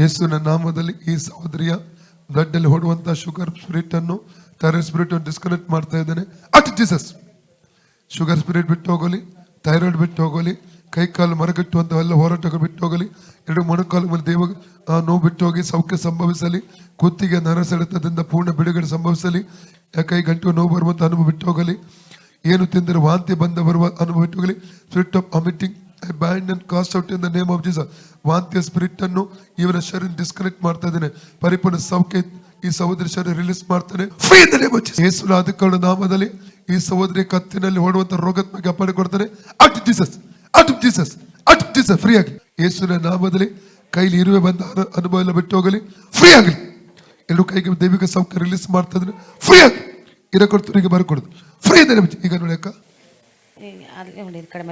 ಯೇಸುವಿನ ನಾಮದಲ್ಲಿ ಈ ಸಹೋದರಿಯ ಬ್ಲಡ್ ಅಲ್ಲಿ ಹೊಡುವಂತಹ ಶುಗರ್ ಸ್ಪಿರಿಟ್ ಅನ್ನು, ಥೈರಾಯ್ಡ್ ಸ್ಪಿರಿಟ್ ಅನ್ನು ಡಿಸ್ಕನೆಕ್ಟ್ ಮಾಡ್ತಾ ಇದ್ದೇನೆ. At Jesus. ಶುಗರ್ ಸ್ಪಿರಿಟ್ ಬಿಟ್ಟು ಹೋಗಲಿ, ಥೈರಾಯ್ಡ್ ಬಿಟ್ಟು ಹೋಗಲಿ, ಕೈ ಕಾಲು ಮರಗಟ್ಟುವಂತವೆಲ್ಲ ಹೋರಾಟಗಳು ಬಿಟ್ಟು ಹೋಗಲಿ, ಎರಡು ಮೊಣಕಾಲು ಮೇಲೆ ದೇವ ನೋವು ಬಿಟ್ಟು ಹೋಗಿ ಸೌಖ್ಯ ಸಂಭವಿಸಲಿ, ಕುತ್ತಿಗೆ ನರ ಸೆಳೆತದಿಂದ ಪೂರ್ಣ ಬಿಡುಗಡೆ ಸಂಭವಿಸಲಿ, ಕೈ ಗಂಟು ನೋವು ಬರುವಂತ ಅನುಭವ ಬಿಟ್ಟು ಹೋಗಲಿ, ಏನು ತಿಂದರೆ ವಾಂತಿ ಬಂದ ಬರುವ ಅನುಭವ ಬಿಟ್ಟು ಹೋಗಲಿ. Spirit of vomiting I bind and cast out in the name of Jesus. ವಾಂತಿಯ ಸ್ಪಿರಿಟ್ ಅನ್ನು ಇವರ ಶರೀರ ಡಿಸ್ಕನೆಕ್ಟ್ ಮಾಡ್ತಾ ಇದ್ದೇನೆ. ಪರಿಪೂರ್ಣ ಸೌಖ್ಯ ಈ ಸಹೋದರಿ ಶರೀರ ರಿಲೀಸ್ ಮಾಡ್ತಾನೆ. Free in the name of Jesus. ಯೇಸುವಿನ ಅಧಿಕಾರ ನಾಮದಲ್ಲಿ ಈ ಸಹೋದರಿ ಕತ್ತಿನಲ್ಲಿ ಹೊಡುವಂತ ರೋಗತ್ಮಕ್ಕೆ ಅಪ್ಪಣೆ ಕೊಡ್ತಾನೆ. At Jesus, at Jesus, at Jesus. Free ಆಗಲಿ ಯೇಸುವಿನ ನಾಮದಲ್ಲಿ. ಕೈಲಿ ಇರುವೆ ಬಂದ ಅನುಭವ ಎಲ್ಲ ಬಿಟ್ಟು ಹೋಗಲಿ, ಫ್ರೀ ಆಗಲಿ. ಎರಡು ಕೈಗೆ ದೈವಿಕ ಸೌಖ್ಯ ರಿಲೀಸ್ ಮಾಡ್ತಾ ಇದ್ರೆ ಫ್ರೀ ಆಗಿ ಇರ ಕೊಡ್ತರಿಗೆ ಬರ್ಕೊಡುದು. ಫ್ರೀ ಇದ್ದಾರೆ ಈಗ ನೋಡಿ ಅಕ್ಕ. ಕಡೆ